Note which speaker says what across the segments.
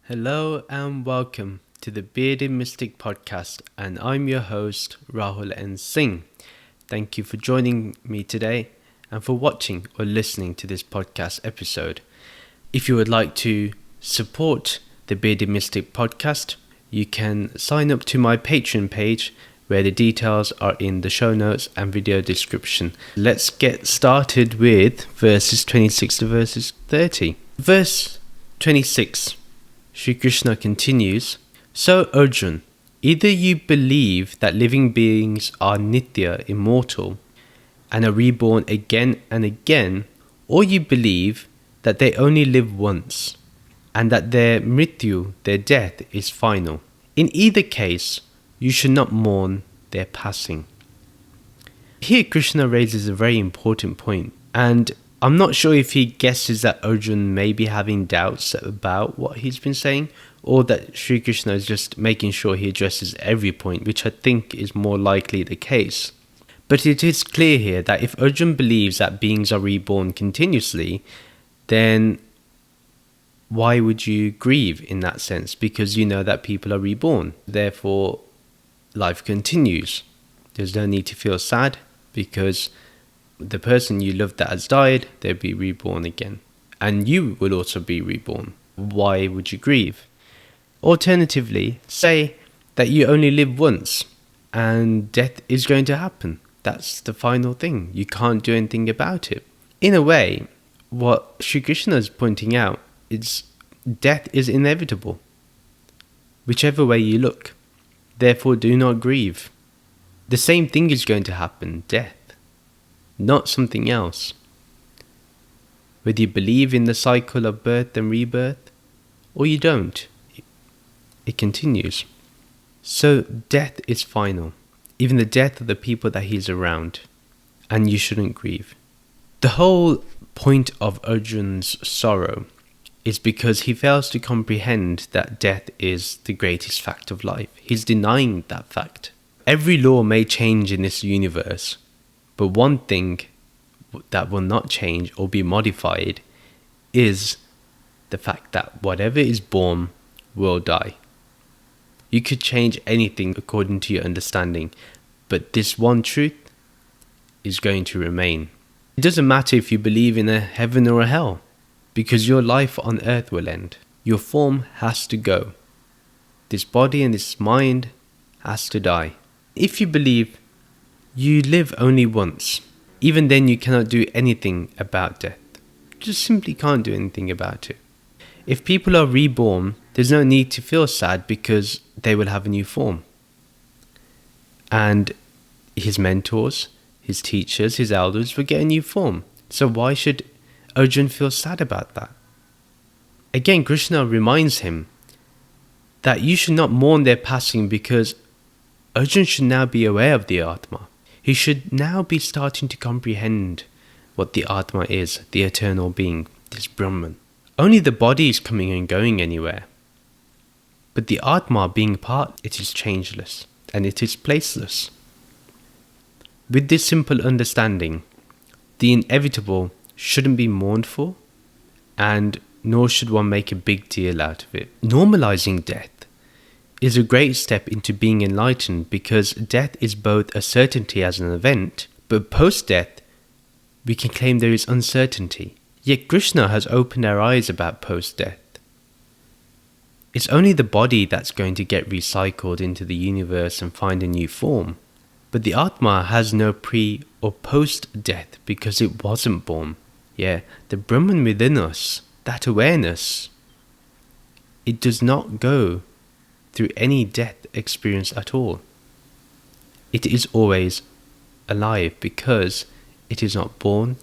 Speaker 1: Hello and welcome to the Bearded Mystic Podcast, and I'm your host Rahul N. Singh. Thank you for joining me today and for watching or listening to this podcast episode. If you would like to support the Bearded Mystic Podcast, you can sign up to my Patreon page where the details are in the show notes and video description. Let's get started with verses 26 to verses 30. Verse 26. Shri Krishna continues, "So Arjuna, either you believe that living beings are nitya, immortal, and are reborn again and again, or you believe that they only live once, and that their mrityu, their death, is final. In either case, you should not mourn their passing." Here Krishna raises a very important point, and I'm not sure if he guesses that Arjuna may be having doubts about what he's been saying, or that Shri Krishna is just making sure he addresses every point, which I think is more likely the case. But it is clear here that if Arjuna believes that beings are reborn continuously, then why would you grieve in that sense? Because you know that people are reborn. Therefore, life continues. There's no need to feel sad because the person you love that has died, they'll be reborn again. And you will also be reborn. Why would you grieve? Alternatively, say that you only live once and death is going to happen. That's the final thing. You can't do anything about it. In a way, what Shri Krishna is pointing out is death is inevitable, whichever way you look. Therefore, do not grieve. The same thing is going to happen, death. Not something else. Whether you believe in the cycle of birth and rebirth or you don't, it continues. So death is final, even the death of the people that he's around, and you shouldn't grieve. The whole point of Arjuna's sorrow is because he fails to comprehend that death is the greatest fact of life. He's denying that fact. Every law may change in this universe, but one thing that will not change or be modified is the fact that whatever is born will die. You could change anything according to your understanding, but this one truth is going to remain. It doesn't matter if you believe in a heaven or a hell, because your life on earth will end. Your form has to go. This body and this mind has to die. If you believe you live only once, even then you cannot do anything about death. You just simply can't do anything about it. If people are reborn, there's no need to feel sad because they will have a new form. And his mentors, his teachers, his elders will get a new form. So why should Arjuna feel sad about that? Again, Krishna reminds him that you should not mourn their passing because Arjuna should now be aware of the atman. He should now be starting to comprehend what the atman is, the eternal being, this Brahman. Only the body is coming and going anywhere. But the atman being part, it is changeless and it is placeless. With this simple understanding, the inevitable shouldn't be mourned for, and nor should one make a big deal out of it. Normalizing death is a great step into being enlightened, because death is both a certainty as an event, but post-death we can claim there is uncertainty. Yet Krishna has opened our eyes about post-death. It's only the body that's going to get recycled into the universe and find a new form. But the Atma has no pre or post-death because it wasn't born. Yeah, the Brahman within us, that awareness, it does not go through any death experience at all. It is always alive because it is not born,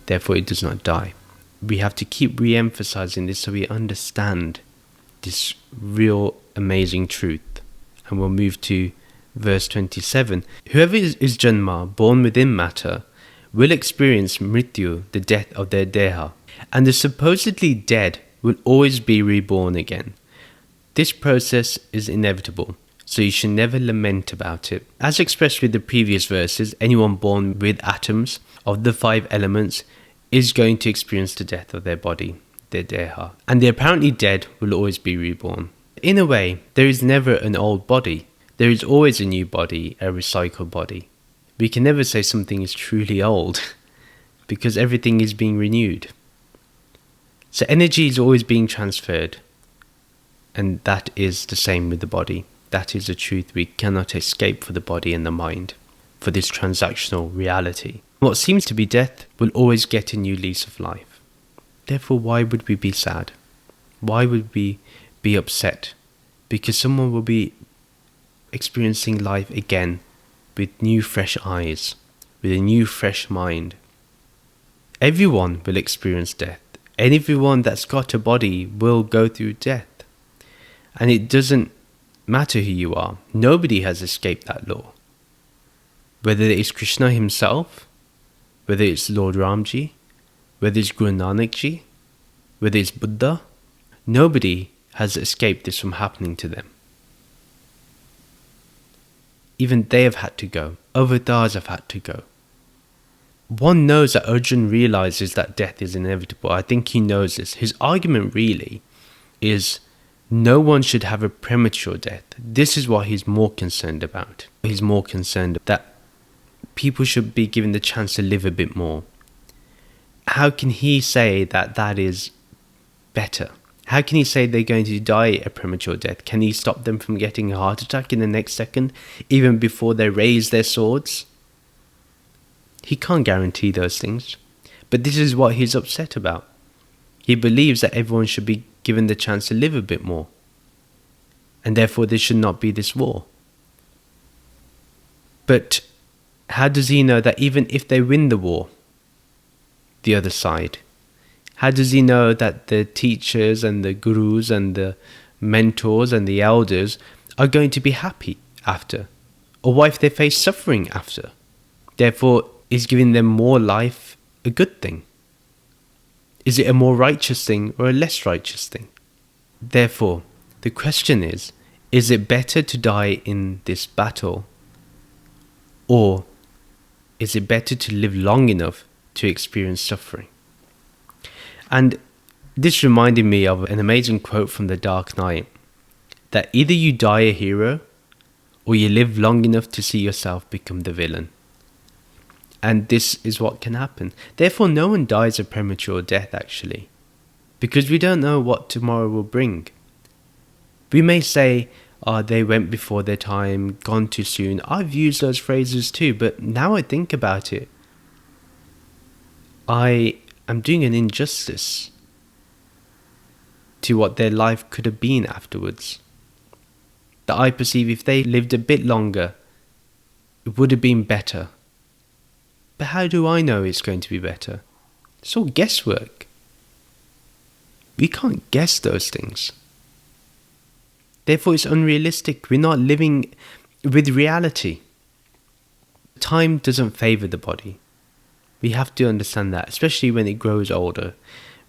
Speaker 1: therefore it does not die. We have to keep re-emphasizing this so we understand this real amazing truth. And we'll move to verse 27. Whoever is Janma, born within matter, will experience mrityu, the death of their deha, and the supposedly dead will always be reborn again. This process is inevitable, so you should never lament about it. As expressed with the previous verses, anyone born with atoms of the 5 elements is going to experience the death of their body. their deha, and the apparently dead will always be reborn. In a way, there is never an old body. There is always a new body, a recycled body. We can never say something is truly old because everything is being renewed. So energy is always being transferred, and that is the same with the body. That is the truth we cannot escape for the body and the mind, for this transactional reality. What seems to be death will always get a new lease of life. Therefore, why would we be sad? Why would we be upset? Because someone will be experiencing life again with new fresh eyes, with a new fresh mind. Everyone will experience death. Everyone that's got a body will go through death. And it doesn't matter who you are. Nobody has escaped that law. Whether it's Krishna himself, whether it's Lord Ramji, whether it's Guru Nanak Ji, whether it's Buddha, nobody has escaped this from happening to them. Even they have had to go. Avatars have had to go. One knows that Arjuna realizes that death is inevitable. I think he knows this. His argument really is no one should have a premature death. This is what he's more concerned about. He's more concerned that people should be given the chance to live a bit more. How can he say that that is better? How can he say they're going to die a premature death? Can he stop them from getting a heart attack in the next second, even before they raise their swords? He can't guarantee those things. But this is what he's upset about. He believes that everyone should be given the chance to live a bit more. And therefore there should not be this war. But how does he know that even if they win the war, the other side, how does he know that the teachers and the gurus and the mentors and the elders are going to be happy after? Or what if they face suffering after? Therefore, is giving them more life a good thing? Is it a more righteous thing or a less righteous thing? Therefore, the question is it better to die in this battle, or is it better to live long enough to experience suffering? And this reminded me of an amazing quote from The Dark Knight, that either you die a hero or you live long enough to see yourself become the villain. And this is what can happen. Therefore, no one dies a premature death, actually, because we don't know what tomorrow will bring. We may say, they went before their time, gone too soon. I've used those phrases too, but now I think about it, I am doing an injustice to what their life could have been afterwards. That I perceive if they lived a bit longer, it would have been better. But how do I know it's going to be better? It's all guesswork. We can't guess those things. Therefore, it's unrealistic. We're not living with reality. Time doesn't favour the body. We have to understand that, especially when it grows older.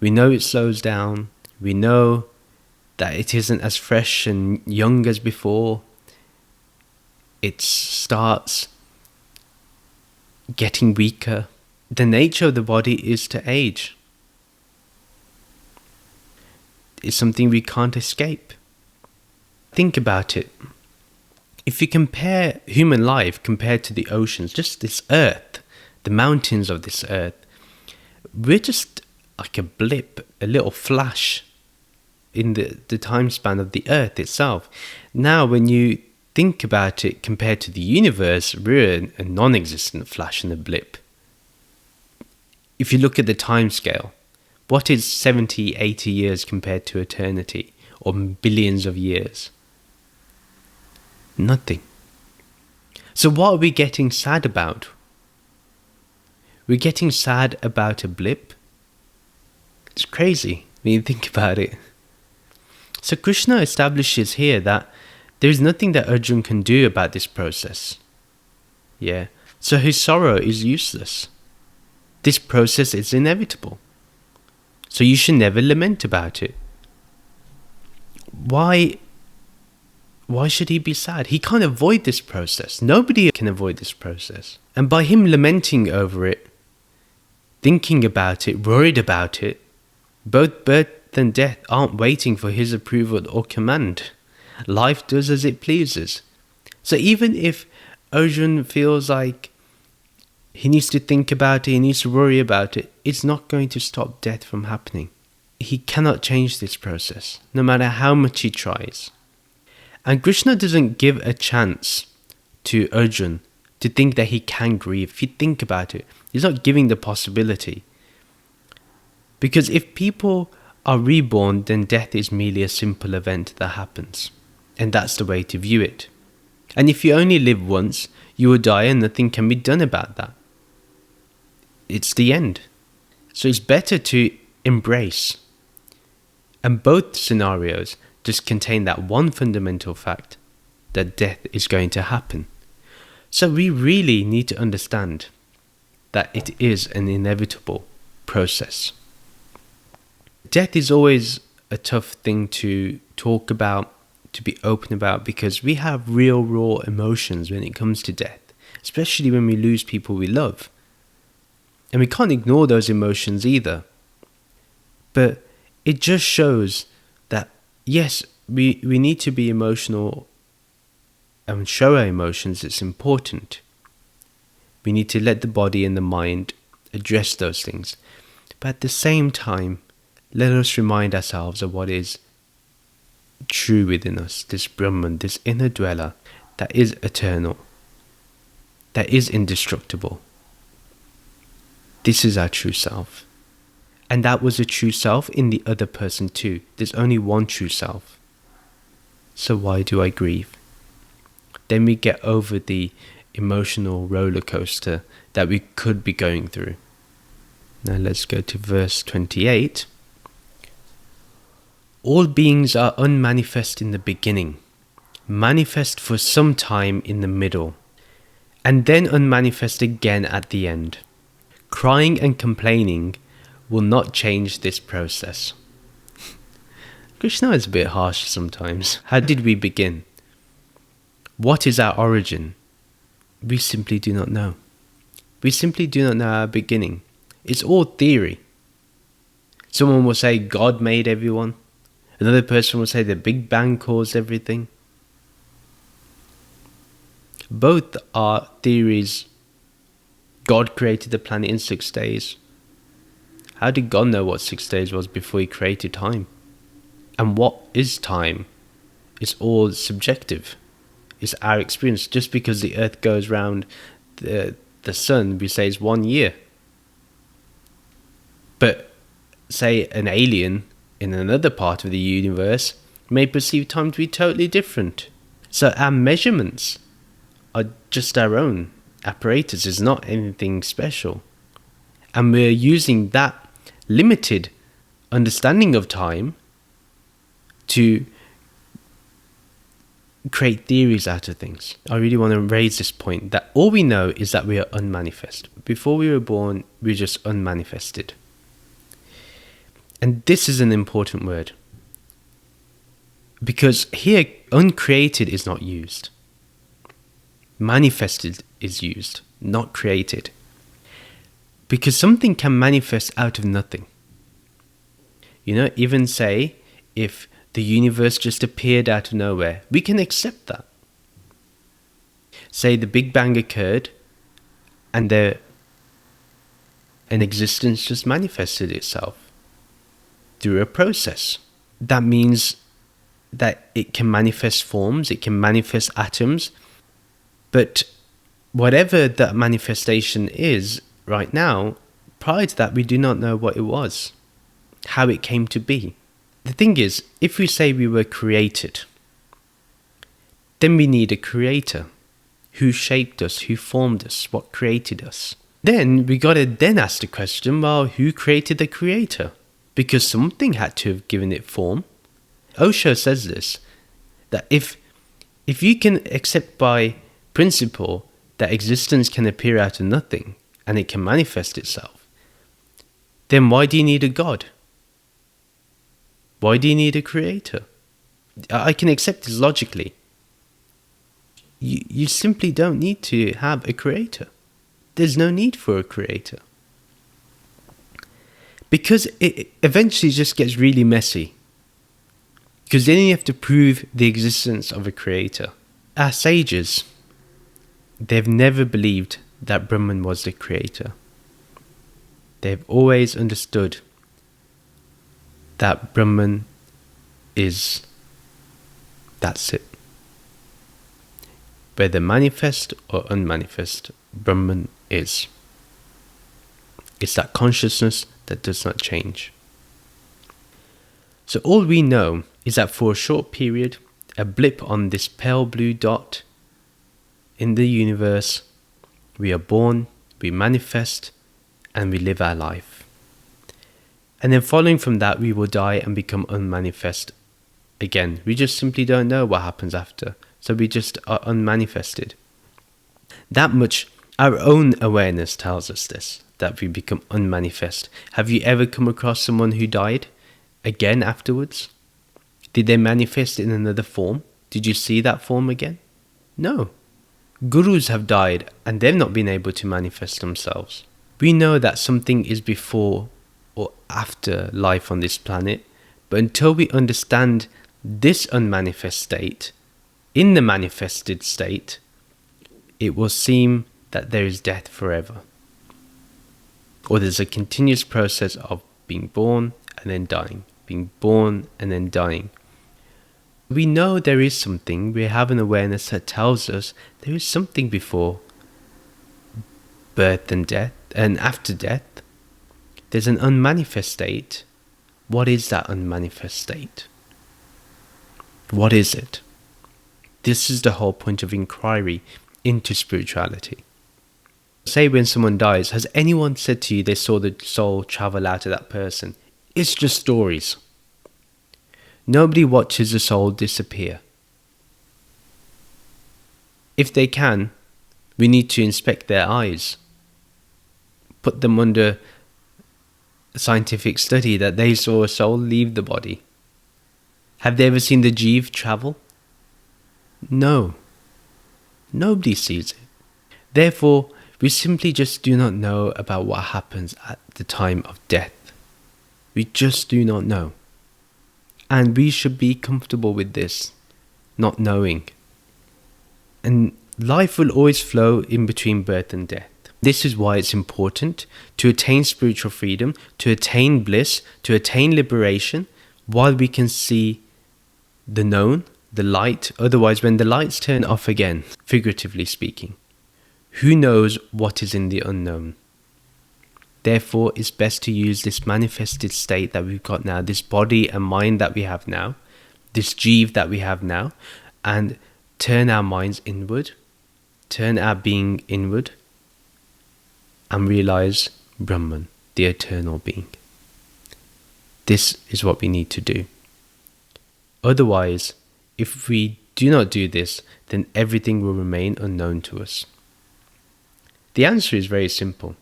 Speaker 1: We know it slows down. We know that it isn't as fresh and young as before. It starts getting weaker. The nature of the body is to age. It's something we can't escape. Think about it. If you compare human life compared to the oceans, just this earth, the mountains of this earth, we're just like a blip, a little flash in the time span of the earth itself. Now, when you think about it compared to the universe, we're a non-existent flash and a blip. If you look at the time scale, what is 70, 80 years compared to eternity, or billions of years? Nothing. So what are we getting sad about? We're getting sad about a blip? It's crazy when you think about it. So Krishna establishes here that there is nothing that Arjuna can do about this process. Yeah. So his sorrow is useless. This process is inevitable. So you should never lament about it. Why should he be sad? He can't avoid this process. Nobody can avoid this process. And by him lamenting over it, thinking about it, worried about it, Both birth and death aren't waiting for his approval or command. Life does as it pleases. So even if Arjuna feels like he needs to think about it, he needs to worry about it, it's not going to stop death from happening. He cannot change this process, no matter how much he tries. And Krishna doesn't give a chance to Arjuna to think that he can grieve. If you think about it, he's not giving the possibility. Because if people are reborn, then death is merely a simple event that happens. And that's the way to view it. And if you only live once, you will die and nothing can be done about that. It's the end. So it's better to embrace. And both scenarios just contain that one fundamental fact, that death is going to happen. So we really need to understand that it is an inevitable process. Death is always a tough thing to talk about, to be open about, because we have real raw emotions when it comes to death, especially when we lose people we love. And we can't ignore those emotions either. But it just shows that, yes, we need to be emotional and show our emotions. It's important. We need to let the body and the mind address those things. But at the same time, let us remind ourselves of what is true within us, this Brahman, this inner dweller that is eternal, that is indestructible. This is our true self. And that was a true self in the other person too. There's only one true self. So why do I grieve? Then we get over the emotional roller coaster that we could be going through. Now let's go to verse 28. All beings are unmanifest in the beginning, manifest for some time in the middle, and then unmanifest again at the end. Crying and complaining will not change this process. Krishna is a bit harsh sometimes. How did we begin? What is our origin? We simply do not know. We simply do not know our beginning. It's all theory. Someone will say God made everyone. Another person will say the Big Bang caused everything. Both are theories. God created the planet in 6 days. How did God know what 6 days was before he created time? And what is time? It's all subjective. It's our experience. Just because the earth goes round the sun, we say it's 1 year. But say an alien in another part of the universe may perceive time to be totally different. So our measurements are just our own apparatus. It's not anything special. And we're using that limited understanding of time to create theories out of things. I really want to raise this point that all we know is that we are unmanifest. Before we were born, we were just unmanifested. And this is an important word, because here uncreated is not used. Manifested is used, not created. Because something can manifest out of nothing. Even say if the universe just appeared out of nowhere, we can accept that. Say the Big Bang occurred and an existence just manifested itself through a process. That means that it can manifest forms, it can manifest atoms, but whatever that manifestation is right now, prior to that we do not know what it was, how it came to be. The thing is, if we say we were created, then we need a creator. Who shaped us? Who formed us? What created us? Then we got to then ask the question, well, who created the creator? Because something had to have given it form. Osho says this, that if you can accept by principle that existence can appear out of nothing and it can manifest itself, then why do you need a God? Why do you need a creator? I can accept this logically. You simply don't need to have a creator. There's no need for a creator. Because it eventually just gets really messy. Because then you have to prove the existence of a creator. Our sages, they've never believed that Brahman was the creator. They've always understood that Brahman is, that's it. Whether manifest or unmanifest, Brahman is. It's that consciousness that does not change. So all we know is that for a short period, a blip on this pale blue dot in the universe, we are born, we manifest, and we live our life. And then following from that, we will die and become unmanifest again. We just simply don't know what happens after. So we just are unmanifested. That much, our own awareness tells us this, that we become unmanifest. Have you ever come across someone who died again afterwards? Did they manifest in another form? Did you see that form again? No. Gurus have died and they've not been able to manifest themselves. We know that something is before or after life on this planet, but until we understand this unmanifest state, in the manifested state, it will seem that there is death forever. Or there's a continuous process of being born and then dying, being born and then dying. We know there is something, we have an awareness that tells us there is something before birth and death, and after death. There's an unmanifest state. What is that unmanifest state? What is it? This is the whole point of inquiry into spirituality. Say when someone dies, has anyone said to you they saw the soul travel out of that person? It's just stories. Nobody watches the soul disappear. If they can, we need to inspect their eyes. Put them under scientific study that they saw a soul leave the body. Have they ever seen the jeev travel? No. Nobody sees it. Therefore, we simply just do not know about what happens at the time of death. We just do not know. And we should be comfortable with this, not knowing. And life will always flow in between birth and death. This is why it's important to attain spiritual freedom, to attain bliss, to attain liberation, while we can see the known, the light. Otherwise, when the lights turn off again, figuratively speaking, who knows what is in the unknown? Therefore, it's best to use this manifested state that we've got now, this body and mind that we have now, this jeev that we have now, and turn our minds inward, turn our being inward, and realize Brahman, the eternal being. This is what we need to do. Otherwise, if we do not do this, then everything will remain unknown to us. The answer is very simple.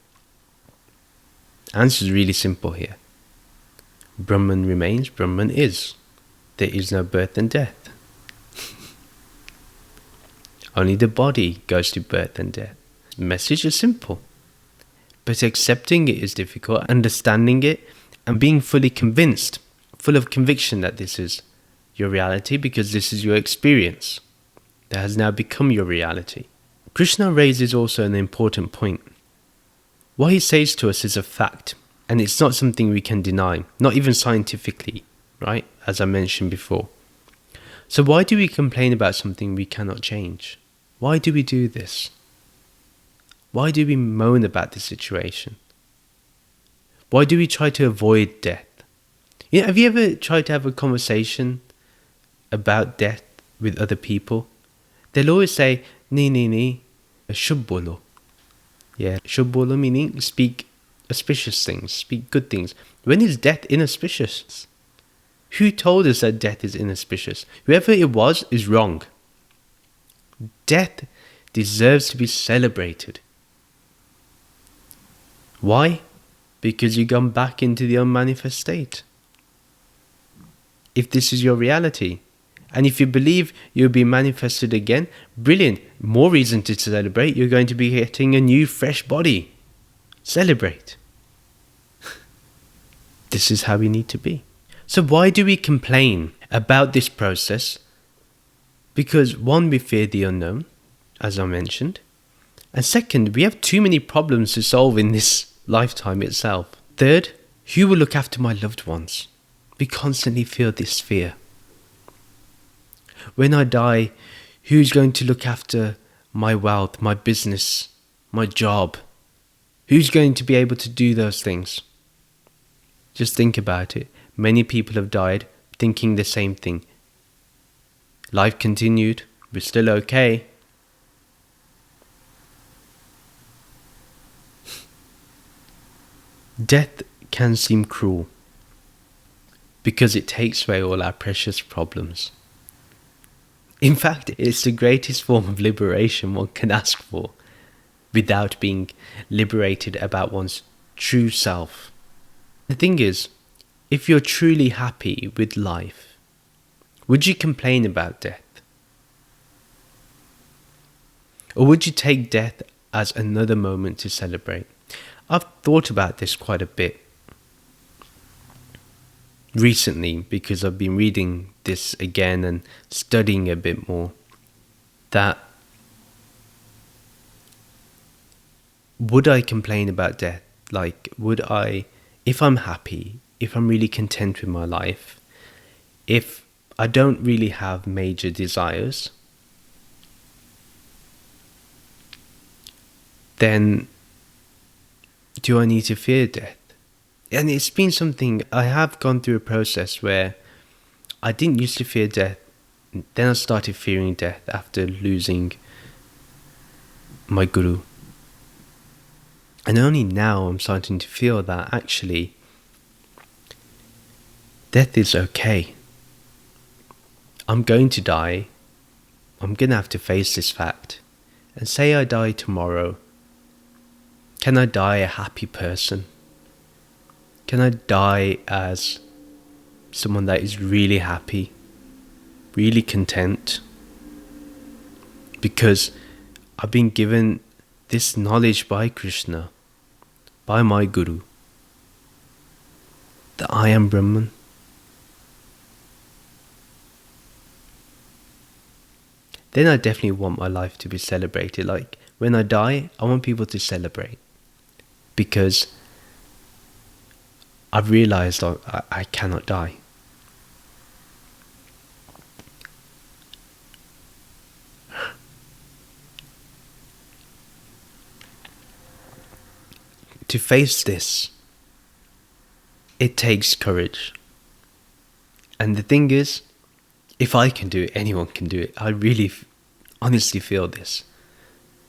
Speaker 1: The answer is really simple here. Brahman remains, Brahman is. There is no birth and death. Only the body goes to birth and death. The message is simple. But accepting it is difficult, understanding it, and being fully convinced, full of conviction that this is your reality because this is your experience that has now become your reality. Krishna raises also an important point. What he says to us is a fact, and it's not something we can deny, not even scientifically, right? As I mentioned before. So why do we complain about something we cannot change? Why do we do this? Why do we moan about the situation? Why do we try to avoid death? You know, have you ever tried to have a conversation about death with other people? They'll always say, ni, shubh bolo. Yeah, shubh bolo meaning speak auspicious things, speak good things. When is death inauspicious? Who told us that death is inauspicious? Whoever it was is wrong. Death deserves to be celebrated. Why? Because you've gone back into the unmanifest state. If this is your reality, and if you believe you'll be manifested again, brilliant. More reason to celebrate. You're going to be getting a new, fresh body. Celebrate. this is how we need to be. So why do we complain about this process? Because one, we fear the unknown, as I mentioned. And second, we have too many problems to solve in this lifetime itself. Third, who will look after my loved ones? We constantly feel this fear. When I die, who's going to look after my wealth, my business, my job? Who's going to be able to do those things? Just think about it. Many people have died thinking the same thing. Life continued. We're still okay. Death can seem cruel because it takes away all our precious problems. In fact, it's the greatest form of liberation one can ask for without being liberated about one's true self. The thing is, if you're truly happy with life, would you complain about death? Or would you take death as another moment to celebrate? I've thought about this quite a bit recently because I've been reading this again and studying a bit more. That would I complain about death? Like, would I, if I'm happy, if I'm really content with my life, if I don't really have major desires, then do I need to fear death? And it's been something, I have gone through a process where I didn't used to fear death. Then I started fearing death after losing my guru. And only now I'm starting to feel that actually death is okay. I'm going to die. I'm going to have to face this fact. And say I die tomorrow. Can I die a happy person? Can I die as someone that is really happy, really content? Because I've been given this knowledge by Krishna, by my Guru, that I am Brahman. Then I definitely want my life to be celebrated. Like when I die, I want people to celebrate. Because I've realized I cannot die. To face this, it takes courage. And the thing is, if I can do it, anyone can do it. I really honestly feel this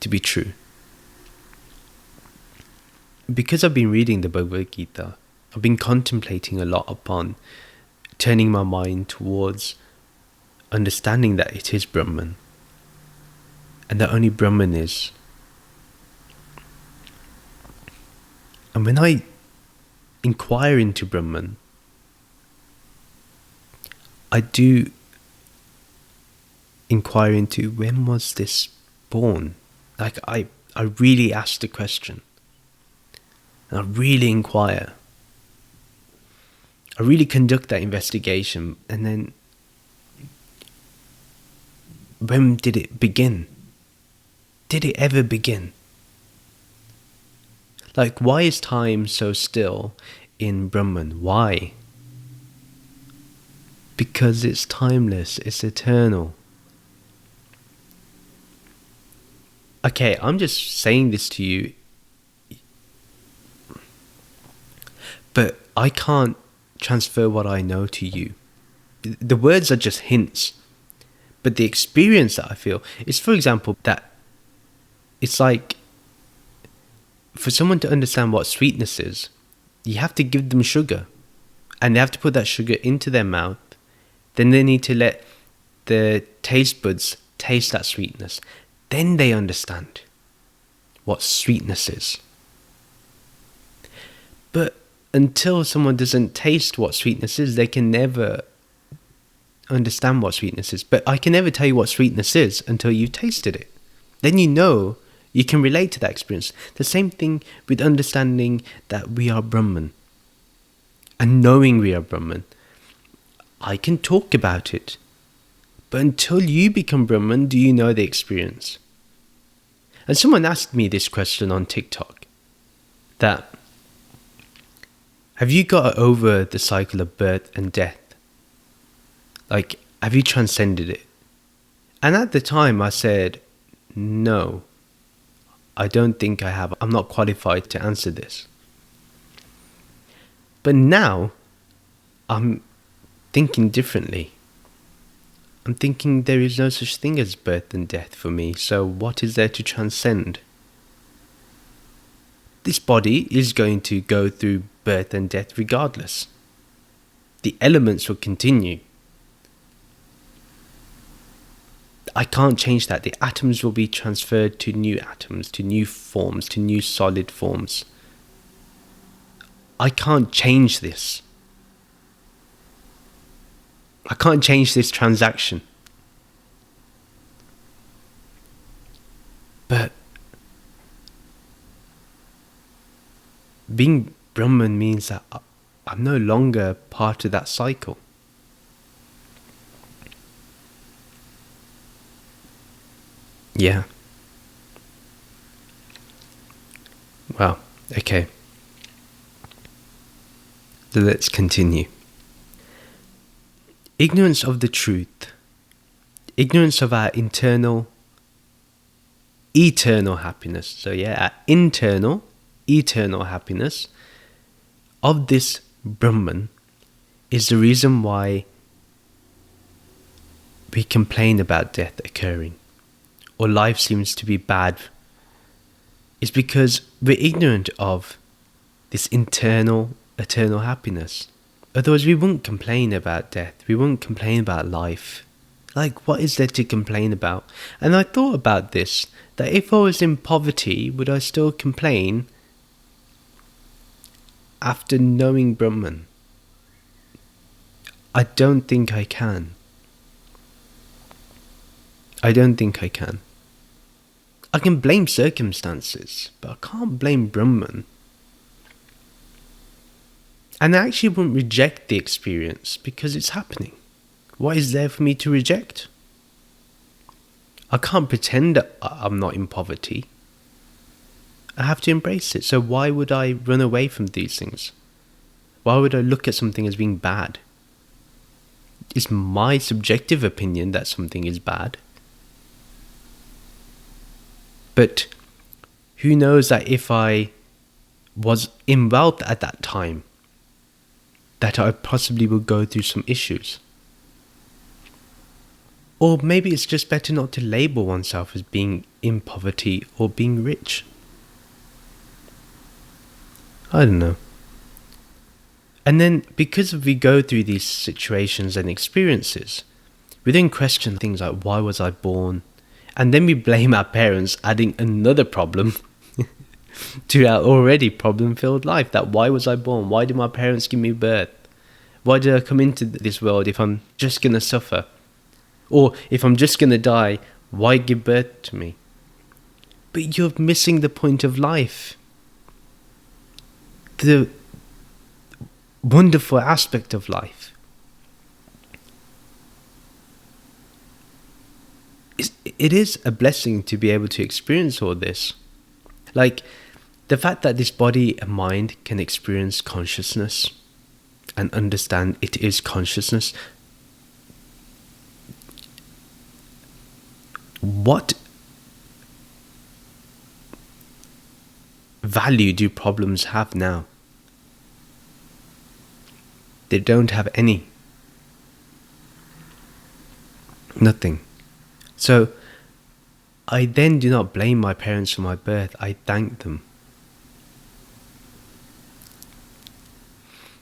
Speaker 1: to be true. Because I've been reading the Bhagavad Gita, I've been contemplating a lot upon turning my mind towards understanding that it is Brahman. And that only Brahman is. And when I inquire into Brahman, I do inquire into when was this born? Like I really ask the question. And I really inquire. I really conduct that investigation. And then, when did it begin? Did it ever begin? Like, why is time so still in Brahman? Why? Because it's timeless, it's eternal. Okay, I'm just saying this to you, but I can't transfer what I know to you. The words are just hints, but the experience that I feel is, for example, that it's like for someone to understand what sweetness is, you have to give them sugar, and they have to put that sugar into their mouth. Then they need to let the taste buds taste that sweetness. Then they understand what sweetness is. But until someone doesn't taste what sweetness is, they can never understand what sweetness is. But I can never tell you what sweetness is until you've tasted it. Then you know, you can relate to that experience. The same thing with understanding that we are Brahman. And knowing we are Brahman, I can talk about it. But until you become Brahman, do you know the experience? And someone asked me this question on TikTok, that have you got over the cycle of birth and death? Like, have you transcended it? And at the time I said, no, I don't think I have. I'm not qualified to answer this. But now I'm thinking differently. I'm thinking there is no such thing as birth and death for me, so what is there to transcend? This body is going to go through birth and death regardless. The elements will continue. I can't change that. The atoms will be transferred to new atoms, to new forms, to new solid forms. I can't change this. I can't change this transaction. But being Brahman means that I'm no longer part of that cycle. Yeah. Well, okay. So let's continue. Ignorance of the truth, ignorance of our internal, eternal happiness. So yeah, our internal, eternal happiness of this Brahman is the reason why we complain about death occurring, or life seems to be bad. It's because we're ignorant of this internal, eternal happiness. Otherwise we wouldn't complain about death, we wouldn't complain about life. Like, what is there to complain about? And I thought about this, that if I was in poverty, would I still complain after knowing Brahman? I don't think I can. I don't think I can. I can blame circumstances, but I can't blame Brahman. And I actually wouldn't reject the experience because it's happening. What is there for me to reject? I can't pretend that I'm not in poverty. I have to embrace it. So why would I run away from these things? Why would I look at something as being bad? It's my subjective opinion that something is bad. But who knows that if I was in wealth at that time, that I possibly would go through some issues. Or maybe it's just better not to label oneself as being in poverty or being rich. I don't know. And then because we go through these situations and experiences, we then question things like, why was I born? And then we blame our parents, adding another problem to our already problem-filled life. That why was I born? Why did my parents give me birth? Why did I come into this world if I'm just going to suffer? Or if I'm just going to die, why give birth to me? But you're missing the point of life. The wonderful aspect of life. It is a blessing to be able to experience all this. Like, the fact that this body and mind can experience consciousness and understand it is consciousness. What value do problems have now? They don't have any. Nothing. So, I then do not blame my parents for my birth. I thank them.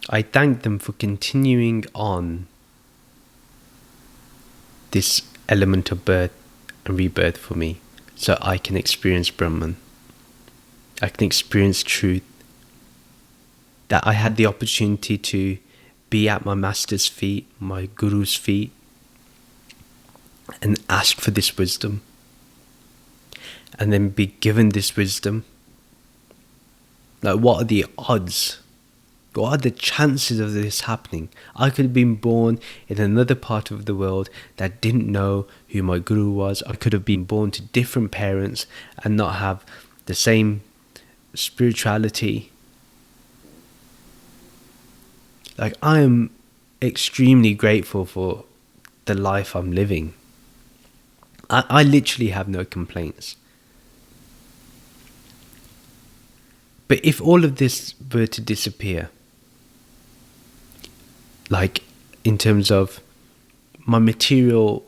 Speaker 1: I thank them for continuing on this element of birth and rebirth for me, so I can experience Brahman. I can experience truth. That I had the opportunity to be at my master's feet, my guru's feet, and ask for this wisdom. And then be given this wisdom. Like, what are the odds What are the chances of this happening? I could have been born in another part of the world that didn't know who my guru was. I could have been born to different parents and not have the same spirituality. Like, I am extremely grateful for the life I'm living. I literally have no complaints. But if all of this were to disappear, like in terms of my material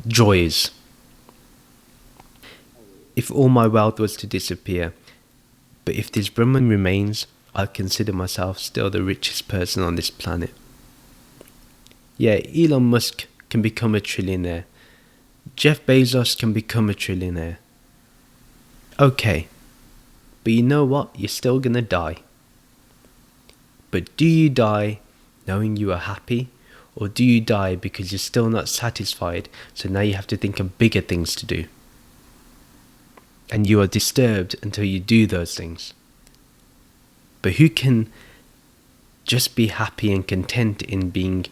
Speaker 1: joys, if all my wealth was to disappear, but if this Brahman remains, I consider myself still the richest person on this planet. Yeah, Elon Musk can become a trillionaire. Jeff Bezos can become a trillionaire. Okay, but you know what? You're still gonna die. But do you die knowing you are happy? Or do you die because you're still not satisfied, so now you have to think of bigger things to do? And you are disturbed until you do those things. But who can just be happy and content in being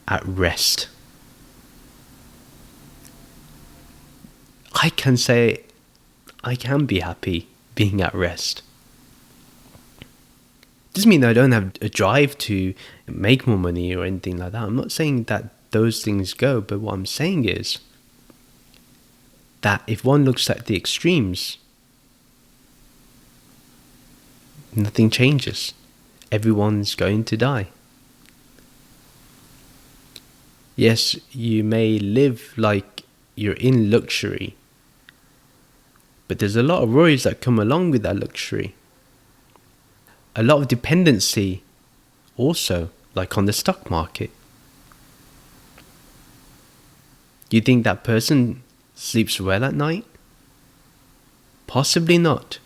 Speaker 1: at rest? I can say I can be happy being at rest. Doesn't mean I don't have a drive to make more money or anything like that. I'm not saying that those things go, but what I'm saying is that if one looks at the extremes, nothing changes. Everyone's going to die. Yes, you may live like you're in luxury, but there's a lot of worries that come along with that luxury. A lot of dependency also, like on the stock market. Do you think that person sleeps well at night? Possibly not.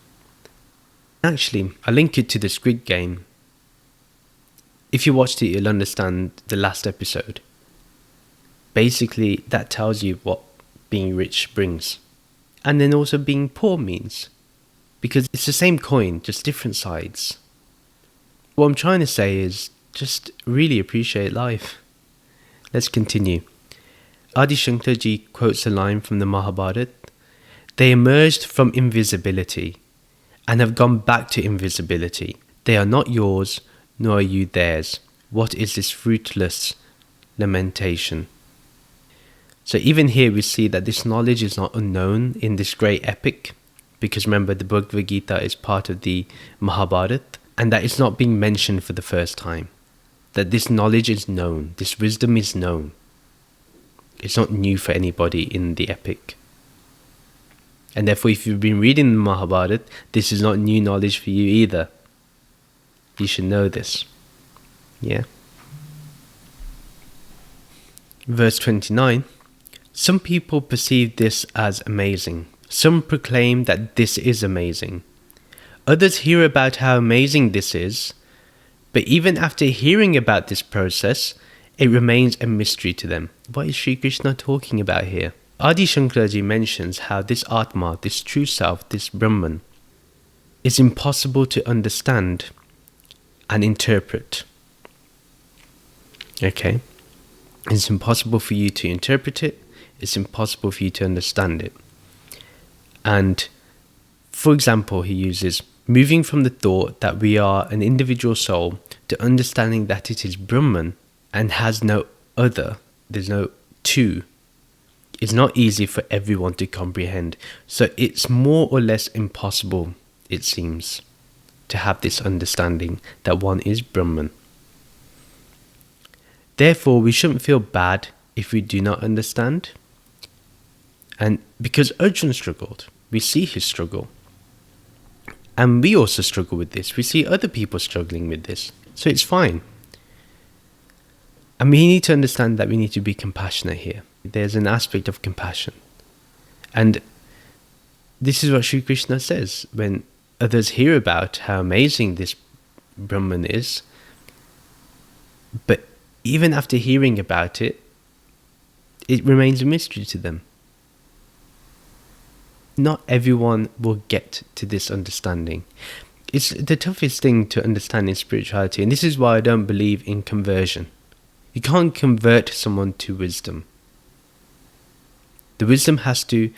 Speaker 1: Actually, I link it to the Squid Game. If you watched it, you'll understand the last episode. Basically, that tells you what being rich brings. And then also being poor means. Because it's the same coin, just different sides. What I'm trying to say is just really appreciate life. Let's continue. Adi Shankarji quotes a line from the Mahabharata. They emerged from invisibility and have gone back to invisibility. They are not yours, nor are you theirs. What is this fruitless lamentation? So even here we see that this knowledge is not unknown in this great epic, because remember the Bhagavad Gita is part of the Mahabharata, and that it's not being mentioned for the first time. That this knowledge is known, this wisdom is known. It's not new for anybody in the epic. And therefore, if you've been reading the Mahabharata, this is not new knowledge for you either. You should know this. Yeah. Verse 29. Some people perceive this as amazing. Some proclaim that this is amazing. Others hear about how amazing this is, but even after hearing about this process, it remains a mystery to them. What is Shri Krishna talking about here? Adi Shankarji mentions how this atma, this true self, this Brahman, is impossible to understand and interpret. Okay? It's impossible for you to interpret it. It's impossible for you to understand it. And, for example, he uses moving from the thought that we are an individual soul to understanding that it is Brahman and has no other, there's no two. It's not easy for everyone to comprehend. So it's more or less impossible, it seems, to have this understanding that one is Brahman. Therefore, we shouldn't feel bad if we do not understand. And because Arjuna struggled, we see his struggle. And we also struggle with this. We see other people struggling with this. So it's fine. And we need to understand that we need to be compassionate here. There's an aspect of compassion. And this is what Shri Krishna says. When others hear about how amazing this Brahman is, but even after hearing about it, it remains a mystery to them. Not everyone will get to this understanding. It's the toughest thing to understand in spirituality, and this is why I don't believe in conversion. You can't convert someone to wisdom. The wisdom has to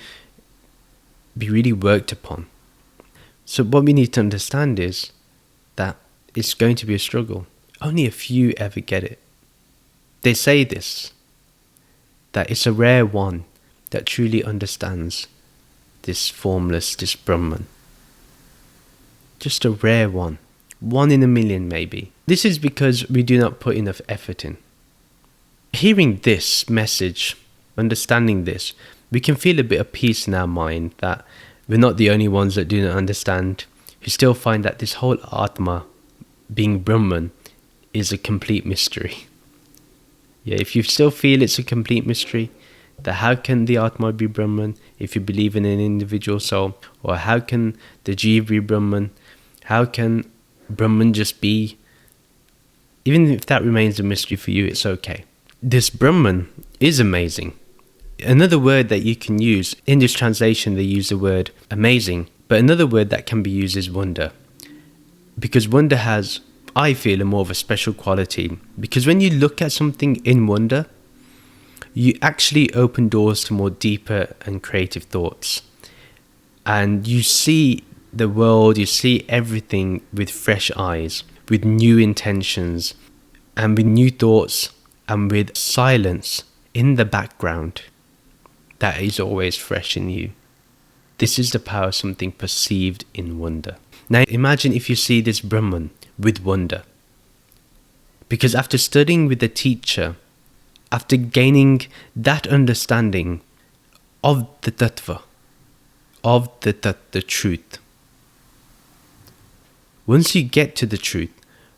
Speaker 1: be really worked upon. So what we need to understand is that it's going to be a struggle. Only a few ever get it. They say this, that it's a rare one that truly understands this formless, this Brahman. Just a rare one. 1 in a million maybe. This is because we do not put enough effort in. Hearing this message, understanding this, we can feel a bit of peace in our mind that we're not the only ones that do not understand, who still find that this whole Atma, being Brahman, is a complete mystery. Yeah, if you still feel it's a complete mystery, that how can the Atma be Brahman if you believe in an individual soul? Or how can the Jeev be Brahman? How can Brahman just be? Even if that remains a mystery for you, it's okay. This Brahman is amazing. Another word that you can use, in this translation they use the word amazing, but another word that can be used is wonder. Because wonder has, I feel, a more of a special quality. Because when you look at something in wonder, you actually open doors to more deeper and creative thoughts. And you see the world, you see everything with fresh eyes, with new intentions, and with new thoughts, and with silence in the background that is always fresh in you. This is the power of something perceived in wonder. Now imagine if you see this Brahman with wonder. Because after studying with the teacher, after gaining that understanding of the tattva, of the truth, once you get to the truth,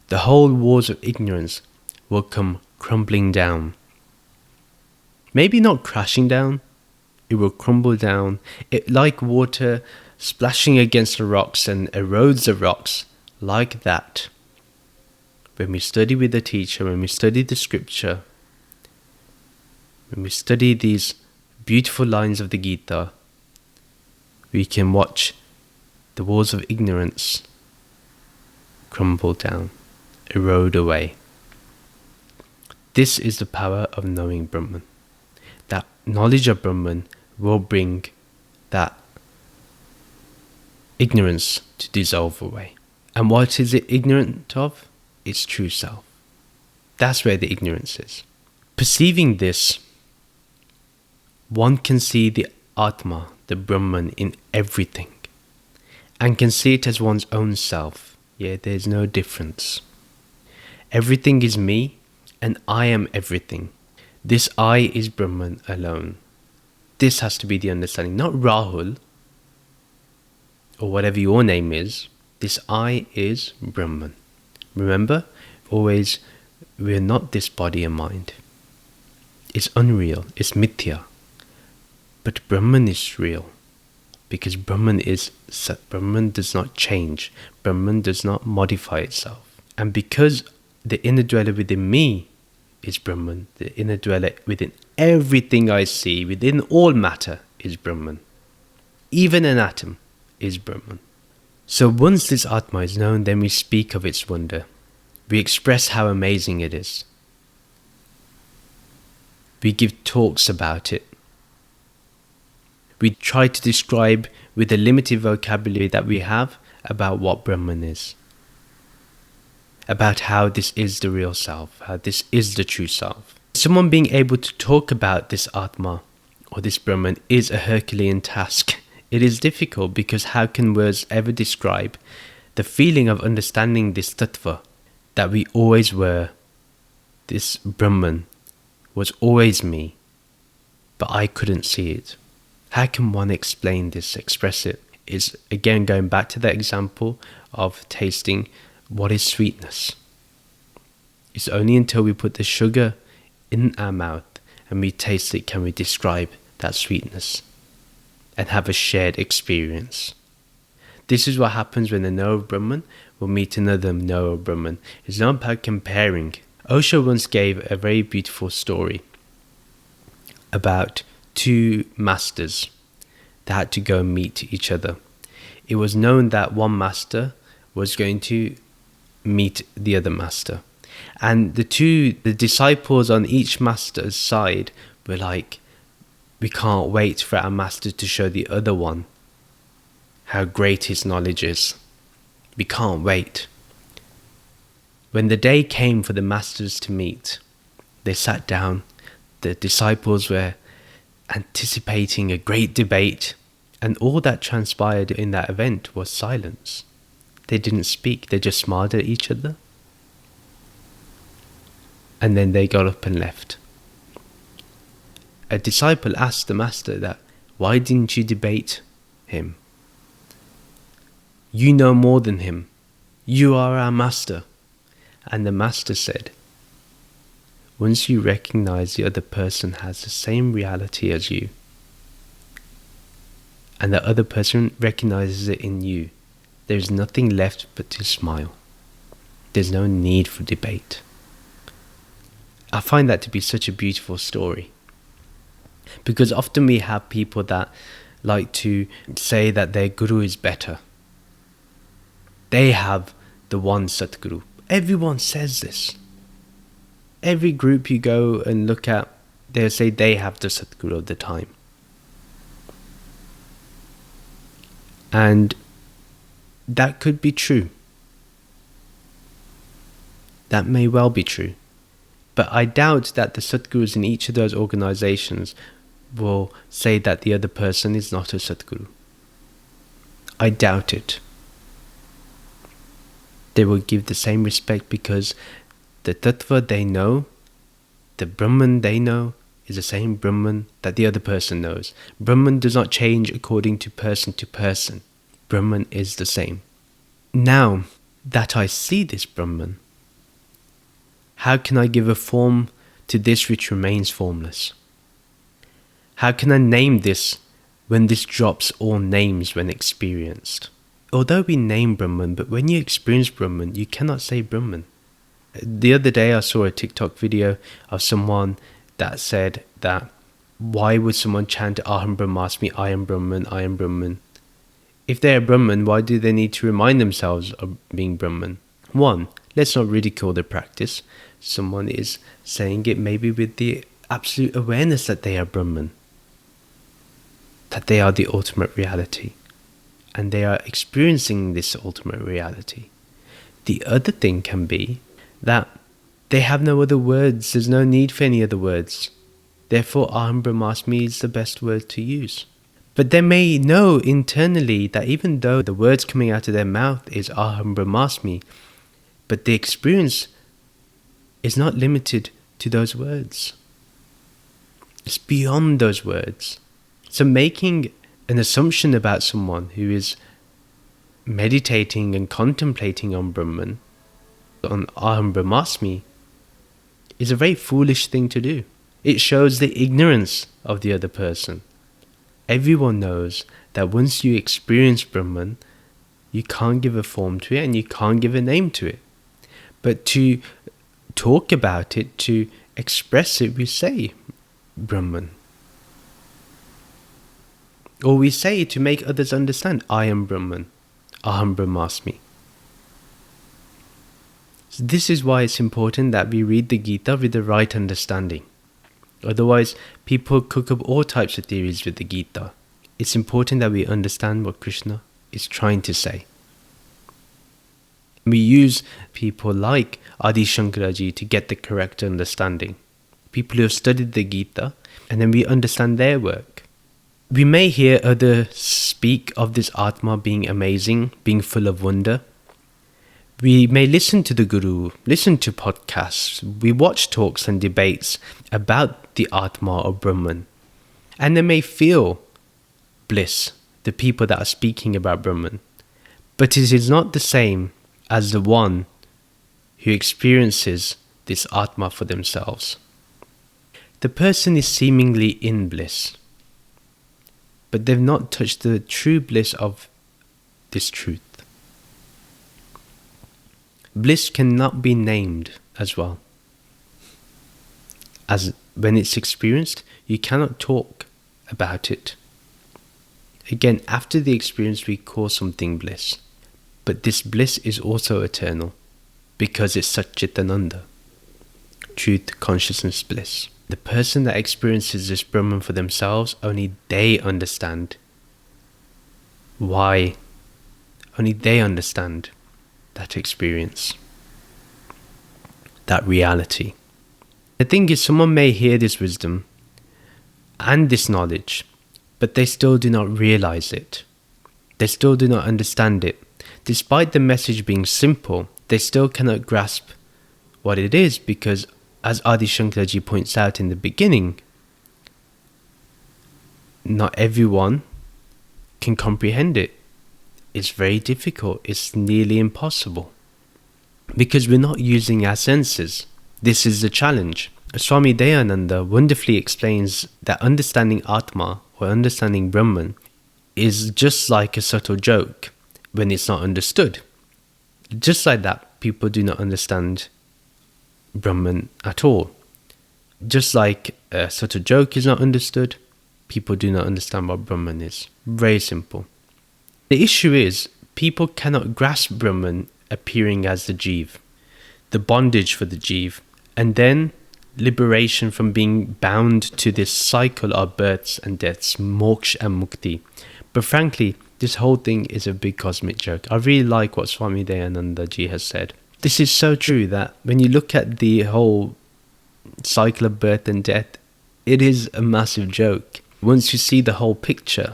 Speaker 1: the whole walls of ignorance will come crumbling down. Maybe not crashing down, it will crumble down, like water splashing against the rocks and erodes the rocks, like that. When we study with the teacher, when we study the scripture, when we study these beautiful lines of the Gita, we can watch the walls of ignorance crumble down, erode away. This is the power of knowing Brahman. That knowledge of Brahman will bring that ignorance to dissolve away. And what is it ignorant of? Its true self. That's where the ignorance is. Perceiving this, one can see the Atma, the Brahman, in everything, and can see it as one's own self. Yeah, there's no difference. Everything is me, and I am everything. This I is Brahman alone. This has to be the understanding, not Rahul, or whatever your name is. This I is Brahman. Remember, always, we're not this body and mind. It's unreal, it's mithya. But Brahman is real. Because Brahman is Sat. Brahman does not change. Brahman does not modify itself. And because the inner dweller within me is Brahman, the inner dweller within everything I see, within all matter, is Brahman. Even an atom is Brahman. So once this Atma is known, then we speak of its wonder. We express how amazing it is. We give talks about it. We try to describe with the limited vocabulary that we have about what Brahman is. About how this is the real self, how this is the true self. Someone being able to talk about this Atma or this Brahman is a Herculean task. It is difficult because how can words ever describe the feeling of understanding this tattva, that we always were, this Brahman was always me, but I couldn't see it. How can one explain this, express it? It's again going back to that example of tasting what is sweetness. It's only until we put the sugar in our mouth and we taste it can we describe that sweetness and have a shared experience. This is what happens when a knower of Brahman will meet another knower of Brahman. It's not about comparing. Osho once gave a very beautiful story about two masters that had to go and meet each other. It was known that one master was going to meet the other master. And the disciples on each master's side were like, we can't wait for our master to show the other one how great his knowledge is. We can't wait. When the day came for the masters to meet, they sat down. The disciples were anticipating a great debate, and all that transpired in that event was silence. They didn't speak, they just smiled at each other. And then they got up and left. A disciple asked the master that, why didn't you debate him? You know more than him. You are our master. And the master said, once you recognize the other person has the same reality as you, and the other person recognizes it in you, there is nothing left but to smile. There's no need for debate. I find that to be such a beautiful story. Because often we have people that like to say that their guru is better. They have the one Satguru. Everyone says this. Every group you go and look at, they'll say they have the Satguru of the time. And that could be true. That may well be true. But I doubt that the Satgurus in each of those organizations will say that the other person is not a Satguru. I doubt it. They will give the same respect because the Tattva they know, the Brahman they know, is the same Brahman that the other person knows. Brahman does not change according to person. Brahman is the same. Now that I see this Brahman, how can I give a form to this which remains formless? How can I name this when this drops all names when experienced? Although we name Brahman, but when you experience Brahman, you cannot say Brahman. The other day I saw a TikTok video of someone that said that, why would someone chant Aham Brahmasmi, I am Brahman, I am Brahman? If they are Brahman, why do they need to remind themselves of being Brahman? One, let's not ridicule the practice. Someone is saying it maybe with the absolute awareness that they are Brahman, that they are the ultimate reality, and they are experiencing this ultimate reality. The other thing can be that they have no other words, there's no need for any other words. Therefore, Aham Brahmasmi is the best word to use. But they may know internally that even though the words coming out of their mouth is Aham Brahmasmi, but the experience is not limited to those words. It's beyond those words. So making an assumption about someone who is meditating and contemplating on Brahman, on Aham Brahmasmi, is a very foolish thing to do. It shows the ignorance of the other person. Everyone knows that once you experience Brahman, you can't give a form to it and you can't give a name to it. But to talk about it, to express it, we say Brahman. Or we say to make others understand, I am Brahman, Aham Brahmasmi. So this is why it's important that we read the Gita with the right understanding. Otherwise, people cook up all types of theories with the Gita. It's important that we understand what Krishna is trying to say. We use people like Adi Shankaraji to get the correct understanding. People who have studied the Gita, and then we understand their work. We may hear others speak of this Atma being amazing, being full of wonder. We may listen to the Guru, listen to podcasts, we watch talks and debates about the Atma or Brahman. And they may feel bliss, the people that are speaking about Brahman. But it is not the same as the one who experiences this Atma for themselves. The person is seemingly in bliss, but they've not touched the true bliss of this truth. Bliss cannot be named as well. As when it's experienced, you cannot talk about it. Again, after the experience, we call something bliss. But this bliss is also eternal because it's Satchitananda, truth, consciousness, bliss. The person that experiences this Brahman for themselves, only they understand why. Only they understand that experience, that reality. The thing is, someone may hear this wisdom and this knowledge, but they still do not realize it. They still do not understand it. Despite the message being simple, they still cannot grasp what it is because, as Adi Shankaraji points out in the beginning, not everyone can comprehend it. It's very difficult. It's nearly impossible because we're not using our senses. This is the challenge. Swami Dayananda wonderfully explains that understanding Atma or understanding Brahman is just like a subtle joke when it's not understood. Just like that, people do not understand Brahman at all. Just like a subtle joke is not understood, people do not understand what Brahman is. Very simple. The issue is, people cannot grasp Brahman appearing as the Jeev, the bondage for the Jeev, and then liberation from being bound to this cycle of births and deaths, moksha and mukti. But frankly, this whole thing is a big cosmic joke. I really like what Swami Dayananda ji has said. This is so true that when you look at the whole cycle of birth and death, it is a massive joke. Once you see the whole picture,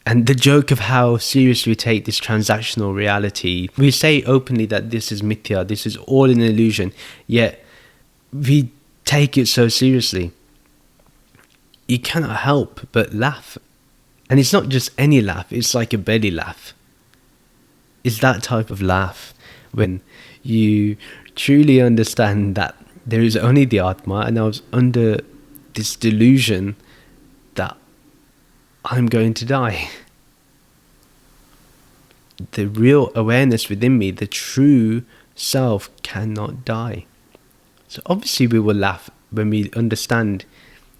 Speaker 1: and the joke of how seriously we take this transactional reality, we say openly that this is mithya, this is all an illusion, yet we take it so seriously. You cannot help but laugh. And it's not just any laugh, it's like a belly laugh. It's that type of laugh when you truly understand that there is only the Atma, and I was under this delusion that I'm going to die. The real awareness within me, the true self, cannot die. So obviously we will laugh when we understand